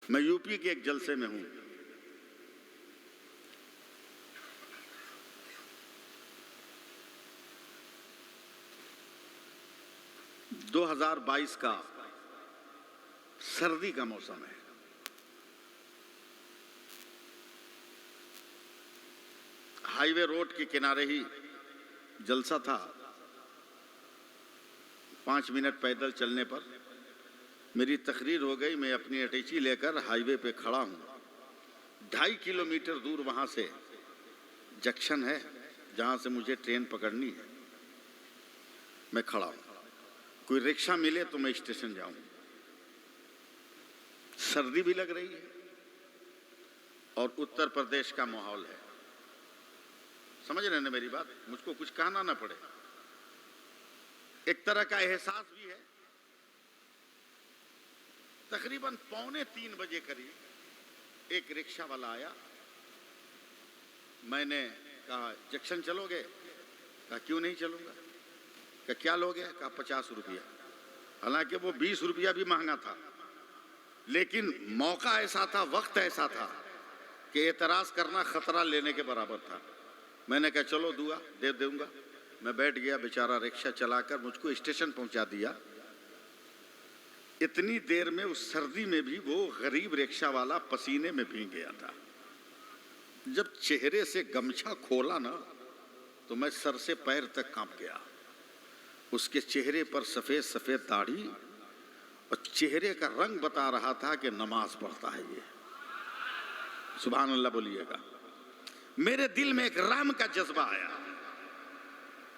मैं यूपी के एक जलसे में हूं। दो 2022 का सर्दी का मौसम है। हाईवे रोड के किनारे ही जलसा था। 5 मिनट पैदल चलने पर मेरी तकरीर हो गई। मैं अपनी अटैची लेकर हाईवे पे खड़ा हूँ। 2.5 किलोमीटर दूर वहाँ से जंक्शन है जहाँ से मुझे ट्रेन पकड़नी है। मैं खड़ा हूँ, कोई रिक्शा मिले तो मैं स्टेशन जाऊँ। सर्दी भी लग रही है और उत्तर प्रदेश का माहौल है। समझ रहे हैं ना मेरी बात? मुझको कुछ कहना ना पड़े। एक तरह का एहसास भी है। तकरीबन 2:45 बजे करीब एक रिक्शा वाला आया। मैंने कहा जंक्शन चलोगे? कहा क्यों नहीं चलूंगा। कहा क्या लोगे? कहा 50 रुपया। हालांकि वो 20 रुपया भी महंगा था, लेकिन मौका ऐसा था, वक्त ऐसा था कि एतराज करना खतरा लेने के बराबर था। मैंने कहा चलो दुआ दे दूंगा। मैं बैठ गया। बेचारा रिक्शा चलाकर मुझको स्टेशन पहुंचा दिया। इतनी देर में उस सर्दी में भी वो गरीब रिक्शा वाला पसीने में भीग गया था। जब चेहरे से गमछा खोला ना तो मैं सर से पैर तक कांप गया। उसके चेहरे पर सफेद सफेद दाढ़ी और चेहरे का रंग बता रहा था कि नमाज पढ़ता है ये। सुभान अल्लाह बोलिएगा। मेरे दिल में एक राम का जज्बा आया।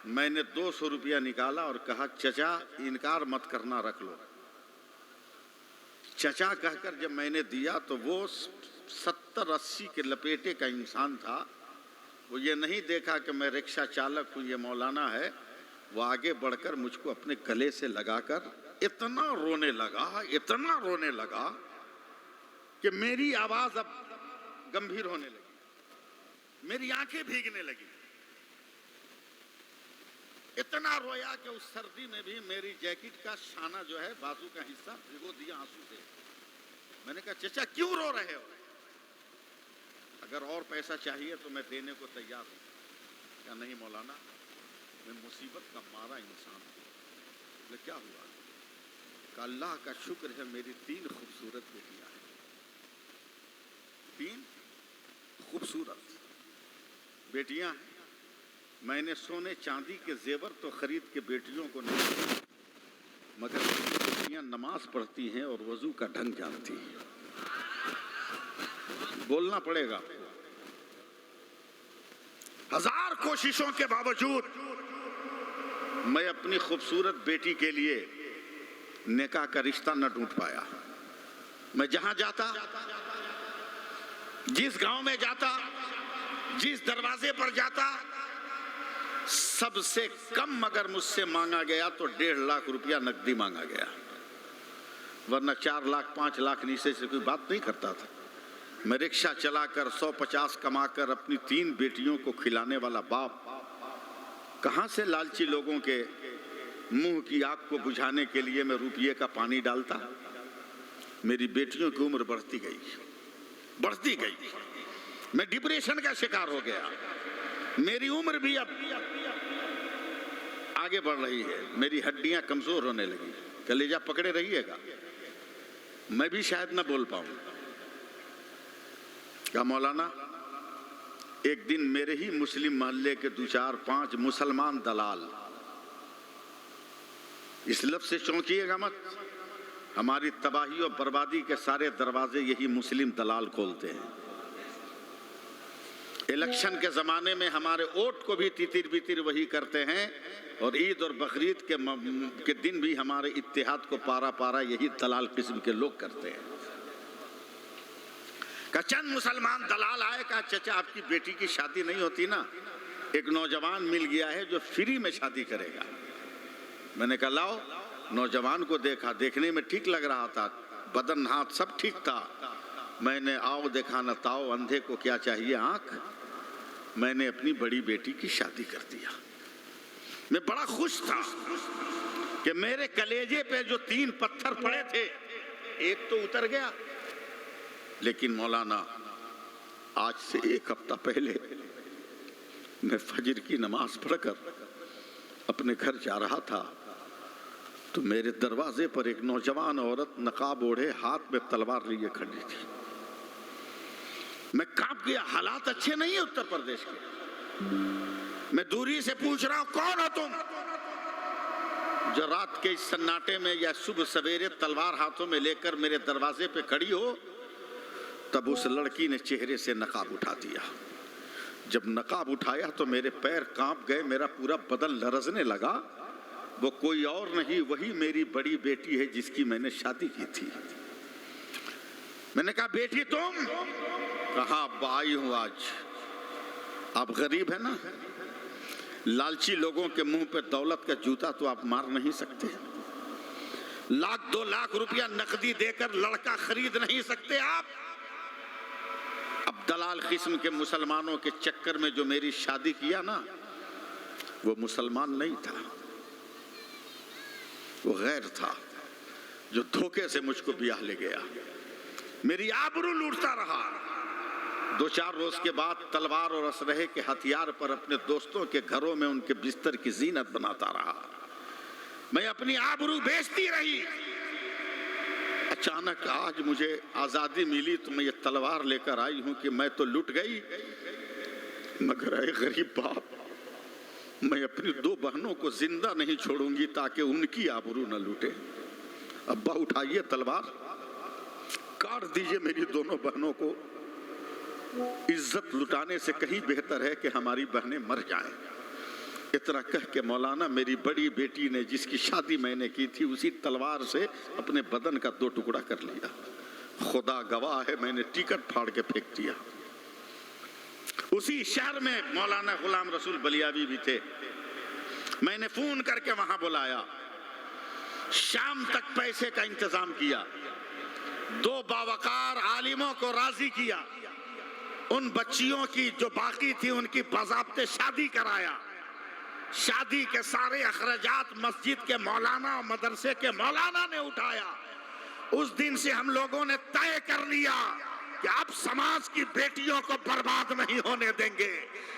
मैंने 200 रुपया निकाला और कहा चचा इनकार मत करना, रख लो। चचा कहकर जब मैंने दिया तो वो 70-80 के लपेटे का इंसान था। वो ये नहीं देखा कि मैं रिक्शा चालक हूँ, ये मौलाना है। वो आगे बढ़कर मुझको अपने गले से लगाकर इतना रोने लगा कि मेरी आवाज अब गंभीर होने लगी, मेरी आंखें भीगने लगी। इतना रोया कि उस सर्दी में भी मेरी जैकेट का शाना जो है, बाजू का हिस्सा भिगो दिया आंसू से। मैंने कहा चचा क्यों रो रहे हो? अगर और पैसा चाहिए तो मैं देने को तैयार हूं। क्या नहीं मौलाना, मैं मुसीबत का मारा इंसान हूं। बोले क्या हुआ? का अल्लाह का शुक्र है मेरी 3 खूबसूरत बेटियां हैं। 3 खूबसूरत बेटियां हैं। मैंने सोने चांदी के जेवर तो खरीद के बेटियों को नहीं दिए, मगर बेटियां नमाज पढ़ती हैं और वजू का ढंग जानती हैं। बोलना पड़ेगा। 1000 कोशिशों के बावजूद मैं अपनी खूबसूरत बेटी के लिए निकाह का रिश्ता न ढूंढ पाया। मैं जहां जाता, जिस गांव में जाता, जिस दरवाजे पर जाता, सबसे कम अगर मुझसे मांगा गया तो 1.5 लाख रुपया नकदी मांगा गया, वरना 4 लाख 5 लाख नीचे से कोई बात नहीं करता था। मैं रिक्शा चलाकर 150 कमाकर अपनी 3 बेटियों को खिलाने वाला बाप कहां से लालची लोगों के मुंह की आग को बुझाने के लिए मैं रुपये का पानी डालता। मेरी बेटियों की उम्र बढ़ती गई। मैं डिप्रेशन का शिकार हो गया। मेरी उम्र भी अब आगे बढ़ रही है। मेरी हड्डियां कमजोर होने लगी। कलेजा पकड़े रहिएगा, मैं भी शायद ना बोल पाऊं। क्या मौलाना, एक दिन मेरे ही मुस्लिम मोहल्ले के 2-4-5 मुसलमान दलाल, इस लफ्ज़ से चौंकिएगा मत, हमारी तबाही और बर्बादी के सारे दरवाजे यही मुस्लिम दलाल खोलते हैं। इलेक्शन के ज़माने में हमारे वोट को भी तितिर बितिर वही करते हैं, और ईद और बकरीद के दिन भी हमारे इत्तेहाद को पारा पारा यही दलाल किस्म के लोग करते हैं। का चंद मुसलमान दलाल आए, कहा चचा आपकी बेटी की शादी नहीं होती ना, एक नौजवान मिल गया है जो फ्री में शादी करेगा। मैंने कहा लाओ। नौजवान को देखा, देखने में ठीक लग रहा था, बदन हाथ सब ठीक था। मैंने आओ देखा न ताओ, अंधे को क्या चाहिए आंख। मैंने अपनी बड़ी बेटी की शादी कर दिया। मैं बड़ा खुश था कि मेरे कलेजे पे जो 3 पत्थर पड़े थे, एक तो उतर गया। लेकिन मौलाना, आज से 1 हफ्ता पहले मैं फजर की नमाज पढ़कर अपने घर जा रहा था तो मेरे दरवाजे पर एक नौजवान औरत नकाब ओढ़े हाथ में तलवार लिए खड़ी थी। मैं कांप गया। हालात अच्छे नहीं है उत्तर प्रदेश के। मैं दूरी से पूछ रहा हूं, कौन हो तुम जो रात के इस सन्नाटे में या सुबह सवेरे तलवार हाथों में लेकर मेरे दरवाजे पे खड़ी हो? तब उस लड़की ने चेहरे से नकाब उठा दिया। जब नकाब उठाया तो मेरे पैर कांप गए, मेरा पूरा बदन लरजने लगा। वो कोई और नहीं, वही मेरी बड़ी बेटी है जिसकी मैंने शादी की थी। मैंने कहा, बेटी तुम? कहा, आई हूं आज। आप गरीब है ना, लालची लोगों के मुंह पे दौलत का जूता तो आप मार नहीं सकते। 1-2 लाख रुपया नकदी देकर लड़का खरीद नहीं सकते आप। अब दलाल किस्म के मुसलमानों के चक्कर में जो मेरी शादी किया ना, वो मुसलमान नहीं था, वो गैर था जो धोखे से मुझको ब्याह ले गया। मेरी आबरू लूटता रहा। 2-4 रोज के बाद तलवार और असलहे के हथियार पर अपने दोस्तों के घरों में उनके बिस्तर की जीनत बनाता रहा। मैं अपनी आबरू बेचती रही। अचानक आज मुझे आजादी मिली तो मैं ये तलवार लेकर आई हूं कि मैं तो लुट गई, मगर ऐ गरीब बाप, मैं अपनी 2 बहनों को जिंदा नहीं छोड़ूंगी ताकि उनकी आबरू न लूटे। अब्बा उठाइए तलवार, काट दीजिए मेरी दोनों बहनों को। इज्जत लुटाने से कहीं बेहतर है कि हमारी बहनें मर जाएं। इतना कह के मौलाना मेरी बड़ी बेटी ने, जिसकी शादी मैंने की थी, उसी तलवार से अपने बदन का 2 टुकड़ा कर लिया। खुदा गवाह है, मैंने टिकट फाड़ के फेंक दिया। उसी शहर में मौलाना गुलाम रसूल बलियावी भी थे। मैंने फोन करके वहां बुलाया, शाम तक पैसे का इंतजाम किया, 2 बावकार आलिमों को राजी किया, उन बच्चियों की जो बाकी थी उनकी बाज़ाब्ते शादी कराया। शादी के सारे अखराजात मस्जिद के मौलाना और मदरसे के मौलाना ने उठाया। उस दिन से हम लोगों ने तय कर लिया कि अब समाज की बेटियों को बर्बाद नहीं होने देंगे,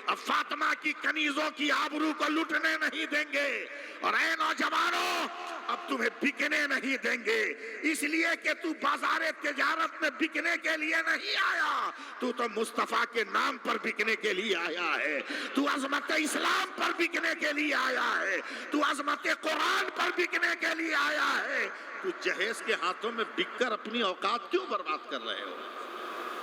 अब फातिमा की कनीजों की आबरू को लुटने नहीं देंगे, और ऐ नौजवानों, अब तुम्हें बिकने नहीं देंगे। इसलिए कि तू बाजारे तिजारत में बिकने के लिए नहीं आया, तू तो मुस्तफा के नाम पर बिकने के लिए आया है, तू अजमत इस्लाम पर बिकने के लिए आया है, तू अजमत कुरान पर बिकने के लिए आया है। तू जहेज के हाथों में बिककर अपनी औकात क्यों बर्बाद कर रहे हो?